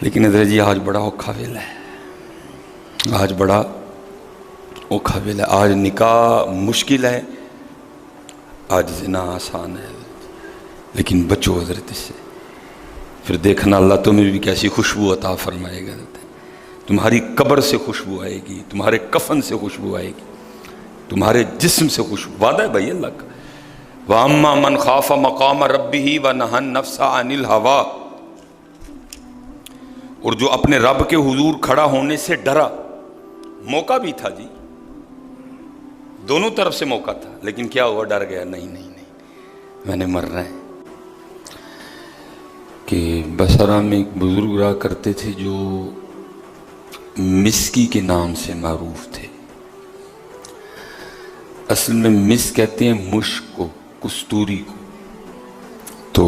لیکن حضرت جی آج بڑا اوکھا ویلا ہے، آج بڑا اوکھا ویلا ہے، آج نکاح مشکل ہے، آج زنا آسان ہے، لیکن بچو حضرت اس سے، پھر دیکھنا اللہ تمہیں بھی کیسی خوشبو عطا فرمائے گا، تمہاری قبر سے خوشبو آئے گی، تمہارے کفن سے خوشبو آئے گی، تمہارے جسم سے خوشبو، وعدہ ہے بھائی اللہ کا۔ وَأَمَّا مَنْ خَافَ مَقَامَ رَبِّهِ وَنَهَى النَّفْسَ عَنِ الْهَوَىٰ، اور جو اپنے رب کے حضور کھڑا ہونے سے ڈرا، موقع بھی تھا جی، دونوں طرف سے موقع تھا، لیکن کیا ہوا؟ ڈر گیا، نہیں نہیں نہیں میں نے مرنا ہے۔ کہ بصرہ میں ایک بزرگ رہا کرتے تھے جو مسکی کے نام سے معروف تھے، اصل میں مس کہتے ہیں مشک کو، کستوری کو، تو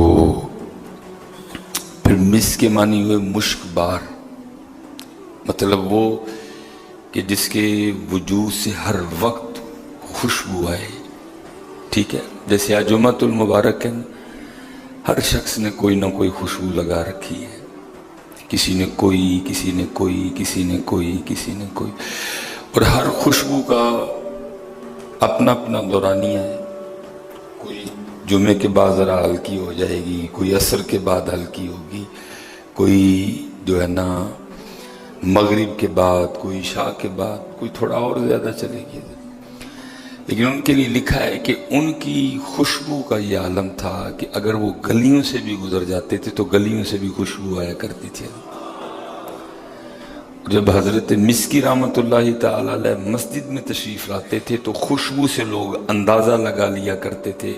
پھر مس کے معنی ہوئے مشک بار، مطلب وہ کہ جس کے وجود سے ہر وقت خوشبو آئے، ٹھیک ہے؟ جیسے آج جمعۃ المبارک ہے، ہر شخص نے کوئی نہ کوئی خوشبو لگا رکھی ہے، کسی نے کوئی، کسی نے کوئی، کسی نے کوئی، کسی نے کوئی، اور ہر خوشبو کا اپنا اپنا دورانیہ ہے، کوئی جمعے کے بعد ذرا ہلکی ہو جائے گی، کوئی عصر کے بعد ہلکی ہوگی، کوئی جو ہے نا مغرب کے بعد، کوئی عشاء کے بعد، کوئی تھوڑا اور زیادہ چلے گی، لیکن ان کے لیے لکھا ہے کہ ان کی خوشبو کا یہ عالم تھا کہ اگر وہ گلیوں سے بھی گزر جاتے تھے تو گلیوں سے بھی خوشبو آیا کرتی تھی۔ جب حضرت مسکی رحمۃ اللہ تعالی علیہ مسجد میں تشریف لاتے تھے تو خوشبو سے لوگ اندازہ لگا لیا کرتے تھے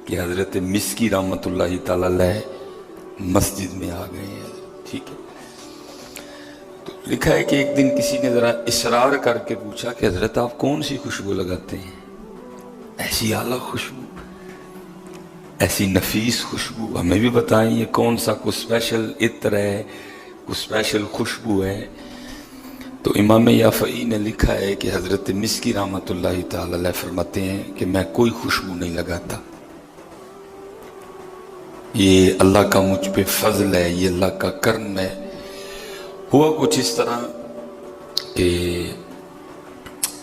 کہ حضرت مسکی رحمۃ اللہ تعالی علیہ مسجد میں آ گئے ہیں، ٹھیک ہے؟ تو لکھا ہے کہ ایک دن کسی نے ذرا اصرار کر کے پوچھا کہ حضرت آپ کون سی خوشبو لگاتے ہیں؟ ایسی اعلیٰ خوشبو، ایسی نفیس خوشبو ہمیں بھی بتائیں، یہ کون سا کوئی اسپیشل عطر ہے، کوئی اسپیشل خوشبو ہے؟ تو امام یافعی نے لکھا ہے کہ حضرت مسکی رحمۃ اللہ تعالی علیہ فرماتے ہیں کہ میں کوئی خوشبو نہیں لگاتا، یہ اللہ کا مجھ پہ فضل ہے، یہ اللہ کا کرم ہے۔ ہوا کچھ اس طرح کہ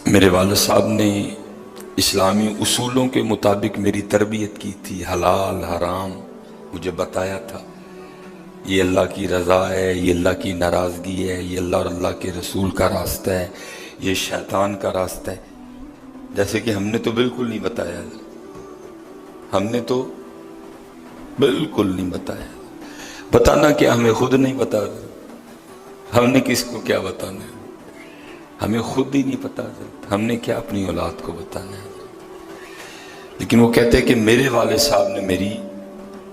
میرے والد صاحب نے اسلامی اصولوں کے مطابق میری تربیت کی تھی، حلال حرام مجھے بتایا تھا، یہ اللہ کی رضا ہے، یہ اللہ کی ناراضگی ہے، یہ اللہ اور اللہ کے رسول کا راستہ ہے، یہ شیطان کا راستہ ہے، جیسے کہ ہم نے تو بالکل نہیں بتایا، ہم نے تو بالکل نہیں بتایا، بتانا کیا ہمیں خود نہیں پتا، ہم نے کس کو کیا بتانا ہے، ہمیں خود ہی نہیں پتا، ہم نے کیا اپنی اولاد کو بتانا ہے۔ لیکن وہ کہتے ہیں کہ میرے والد صاحب نے میری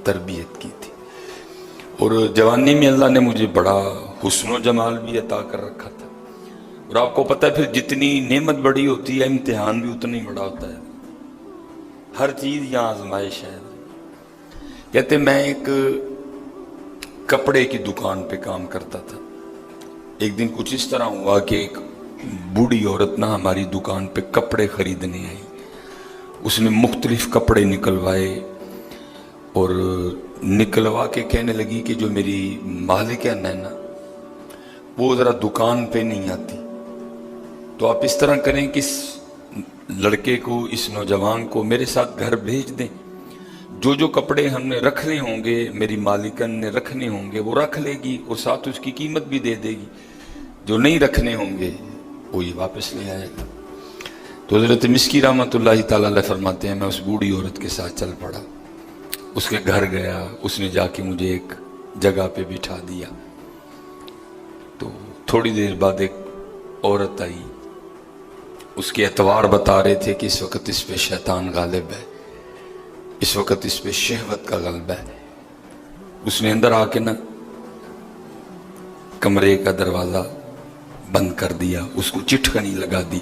تربیت کی تھی، اور جوانی میں اللہ نے مجھے بڑا حسن و جمال بھی عطا کر رکھا تھا، اور آپ کو پتہ ہے پھر جتنی نعمت بڑی ہوتی ہے امتحان بھی اتنا ہی بڑا ہوتا ہے، ہر چیز یہاں آزمائش ہے۔ کہتے میں ایک کپڑے کی دکان پہ کام کرتا تھا، ایک دن کچھ اس طرح ہوا کہ ایک بوڑھی عورت نہ ہماری دکان پہ کپڑے خریدنے آئی، اس نے مختلف کپڑے نکلوائے اور نکلوا کے کہنے لگی کہ جو میری مالک ہے نینا وہ ذرا دکان پہ نہیں آتی، تو آپ اس طرح کریں کہ اس لڑکے کو، اس نوجوان کو میرے ساتھ گھر بھیج دیں، جو جو کپڑے ہم نے رکھنے ہوں گے، میری مالکن نے رکھنے ہوں گے وہ رکھ لے گی اور ساتھ اس کی قیمت بھی دے دے گی، جو نہیں رکھنے ہوں گے وہ یہ واپس لے آئے گا۔ تو حضرت مسکی رحمۃ اللہ تعالی علیہ فرماتے ہیں میں اس بوڑھی عورت کے ساتھ چل پڑا، اس کے گھر گیا، اس نے جا کے مجھے ایک جگہ پہ بٹھا دیا، تو تھوڑی دیر بعد ایک عورت آئی، اس کے اعتبار بتا رہے تھے کہ اس وقت اس پہ شیطان غالب ہے، اس وقت اس پہ شہوت کا غلبہ ہے۔ اس نے اندر آ کے نا کمرے کا دروازہ بند کر دیا، اس کو چٹکنی لگا دی،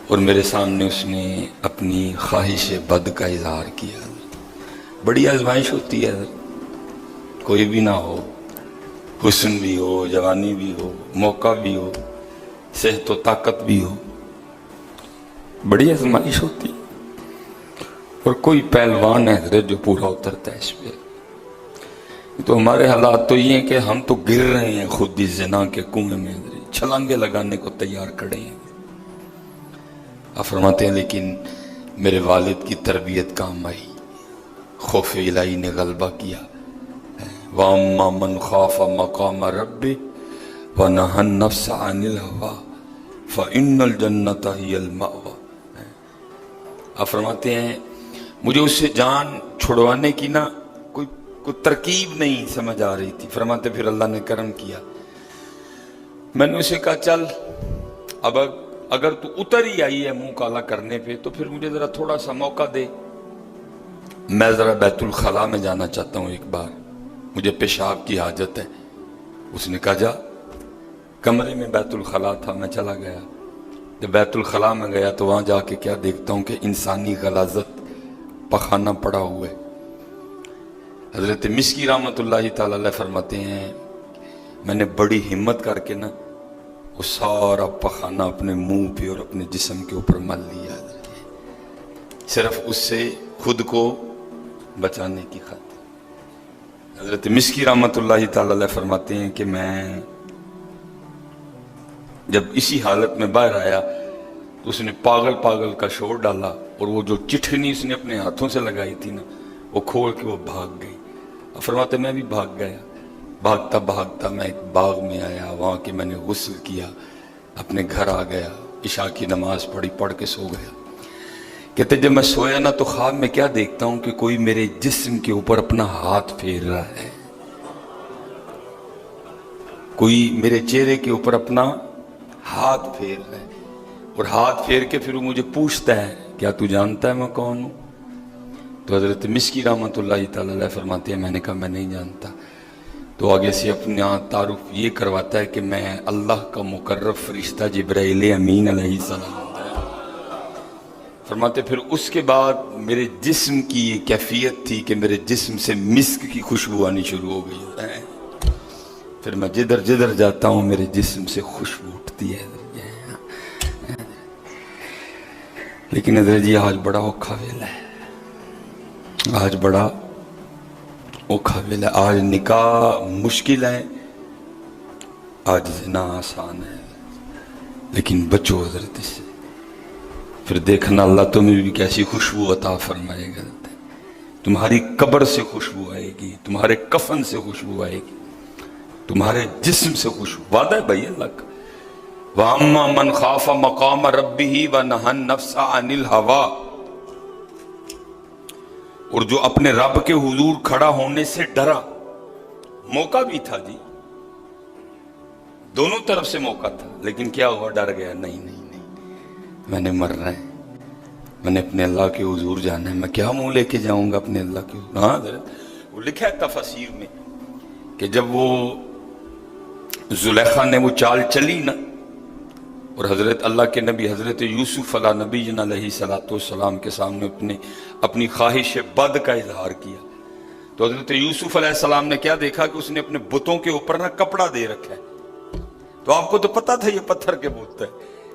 اور میرے سامنے اس نے اپنی خواہش بد کا اظہار کیا۔ بڑی آزمائش ہوتی ہے، کوئی بھی نہ ہو، حسن بھی ہو، جوانی بھی ہو، موقع بھی ہو، صحت و طاقت بھی ہو، بڑی آزمائش ہوتی ہے، اور کوئی پہلوان ہے حضرت جو پورا اترتا ہے اس پہ۔ تو ہمارے حالات تو یہ ہیں کہ ہم تو گر رہے ہیں خود ہی زنا کے کنویں میں، چھلانگے لگانے کو تیار کھڑے ہیں۔ آپ فرماتے ہیں لیکن میرے والد کی تربیت کام آئی، خوف الہی نے غلبہ کیا۔ وَأَمَّا مَنْ خَافَ مَقَامَ رَبِّهِ وَنَهَى النَّفْسَ عَنِ الْهَوَىٰ فَإِنَّ الْجَنَّةَ هِيَ الْمَأْوَىٰ۔ آپ فرماتے ہیں مجھے اس سے جان چھڑوانے کی نا کوئی ترکیب نہیں سمجھ آ رہی تھی۔ فرماتے پھر اللہ نے کرم کیا، میں نے اسے کہا چل اب اگر تو اتر ہی آئی ہے منہ کالا کرنے پہ تو پھر مجھے ذرا تھوڑا سا موقع دے، میں ذرا بیت الخلاء میں جانا چاہتا ہوں، ایک بار مجھے پیشاب کی حاجت ہے۔ اس نے کہا جا۔ کمرے میں بیت الخلاء تھا، میں چلا گیا۔ جب بیت الخلاء میں گیا تو وہاں جا کے کیا دیکھتا ہوں کہ انسانی غلاظت پخانہ پڑا ہوا ہے۔ حضرت مسکی رحمت اللہ تعالی علیہ فرماتے ہیں میں نے بڑی ہمت کر کے نا وہ سارا پخانہ اپنے منہ پہ اور اپنے جسم کے اوپر مل لیا، صرف اس سے خود کو بچانے کی خاطر۔ حضرت مسکی رحمت اللہ تعالی علیہ فرماتے ہیں کہ میں جب اسی حالت میں باہر آیا تو اس نے پاگل پاگل کا شور ڈالا اور وہ جو چٹھنی اس نے اپنے ہاتھوں سے لگائی تھی نا وہ کھول کے وہ بھاگ گئی۔ فرماتے میں بھی بھاگ گیا، بھاگتا بھاگتا میں ایک باغ میں آیا، وہاں کے میں نے غسل کیا، اپنے گھر آ گیا، عشاء کی نماز پڑھ کے سو گیا۔ کہتے جب میں سویا نا تو خواب میں کیا دیکھتا ہوں کہ کوئی میرے جسم کے اوپر اپنا ہاتھ پھیر رہا ہے، کوئی میرے چہرے کے اوپر اپنا ہاتھ پھیر رہا ہے، اور ہاتھ پھیر کے پھر وہ مجھے پوچھتا ہے کیا تو جانتا ہے میں کون ہوں؟ تو حضرت مسکی رحمت اللہ تعالی علیہ فرماتے ہیں میں نے کہا میں نہیں جانتا۔ تو آگے سے اپنا تعارف یہ کرواتا ہے کہ میں اللہ کا مقرب فرشتہ جبرائیل امین علیہ السلام۔ فرماتے پھر اس کے بعد میرے جسم کی یہ کیفیت تھی کہ میرے جسم سے مسک کی خوشبو آنی شروع ہو گئی ہے، پھر میں جدھر جدھر جاتا ہوں میرے جسم سے خوشبو اٹھتی ہے۔ لیکن حضرت جی آج بڑا اوکھا ویلا ہے، آج بڑا اوکھا ویلا ہے، آج نکاح مشکل ہے، آج زنا آسان ہے، لیکن بچو حضرت سے، پھر دیکھنا اللہ تمہیں بھی کیسی خوشبو عطا فرمائے گا، تمہاری قبر سے خوشبو آئے گی، تمہارے کفن سے خوشبو آئے گی، تمہارے جسم سے خوشبو۔ وعدہ ہے بھائی اللہ کا، وَأَمَّا مَنْ خَافَ مَقَامَ رَبِّهِ وَنَهَى النَّفْسَ عَنِ الْهَوَىٰ، اور جو اپنے رب کے حضور کھڑا ہونے سے ڈرا، موقع بھی تھا جی، دونوں طرف سے موقع تھا، لیکن کیا ہوا؟ ڈر گیا، نہیں نہیں نہیں میں نے مرنا ہے، میں نے اپنے اللہ کے حضور جانا ہے، میں کیا منہ لے کے جاؤں گا اپنے اللہ کے حضور؟ ہاں حضرت وہ لکھا ہے تفاسیر میں کہ جب وہ زلیخا نے وہ چال چلی نا اور حضرت اللہ کے نبی حضرت یوسف علیہ نبی علیہ السلام کے سامنے اپنی خواہش بد کا اظہار کیا تو حضرت یوسف علیہ السلام نے کیا دیکھا کہ اس نے اپنے بتوں کے اوپر نا کپڑا دے رکھا ہے۔ تو آپ کو تو پتا تھا یہ پتھر کے بت ہے،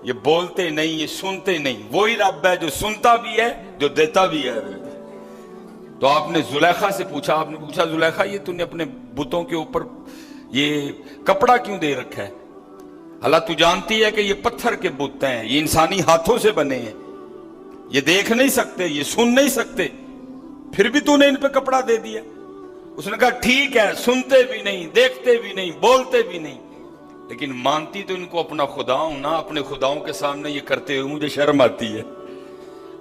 یہ بولتے نہیں، یہ سنتے نہیں، وہی رب ہے جو سنتا بھی ہے جو دیتا بھی ہے۔ تو آپ نے زلیخا سے پوچھا، آپ نے پوچھا زلیخا یہ تو نے اپنے بتوں کے اوپر یہ کپڑا کیوں دے رکھا ہے؟ اللہ تو جانتی ہے کہ یہ پتھر کے بت ہیں، یہ انسانی ہاتھوں سے بنے ہیں، یہ دیکھ نہیں سکتے، یہ سن نہیں سکتے، پھر بھی تو نے ان پہ کپڑا دے دیا۔ اس نے کہا ٹھیک ہے، سنتے بھی نہیں، دیکھتے بھی نہیں، بولتے بھی نہیں، لیکن مانتی تو ان کو اپنا خدا ہوں نا، اپنے خداؤں کے سامنے یہ کرتے ہوئے مجھے شرم آتی ہے۔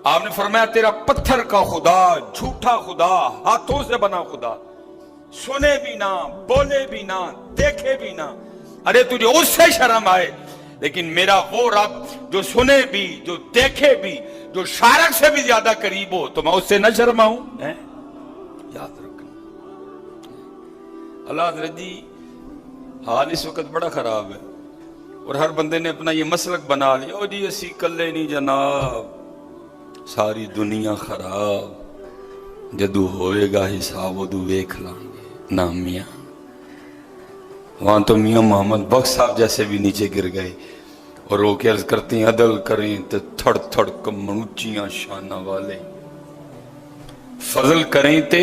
آپ نے فرمایا تیرا پتھر کا خدا، جھوٹا خدا، ہاتھوں سے بنا خدا، سنے بھی نہ، بولے بھی نہ، دیکھے بھی نہ، ارے تجھے اس سے شرم آئے، لیکن میرا وہ رب جو سنے بھی، جو دیکھے بھی، جو شارک سے بھی زیادہ قریب ہو، تو میں اس سے نہ شرماؤں؟ یاد رکھنا اللہ حضرت جی حال اس وقت بڑا خراب ہے، اور ہر بندے نے اپنا یہ مسلک بنا لیا، او جی اسی کلے نہیں جناب، ساری دنیا خراب، جدو ہوئے گا حساب ادو ویکھ لیں گے نا میاں۔ وہاں تو میاں محمد بخش صاحب جیسے بھی نیچے گر گئے، اور وہ کہ عرض کرتے ہیں عدل کریں تو تھڑ تھڑ کمن اونچیاں شانہ والے، فضل کریں تے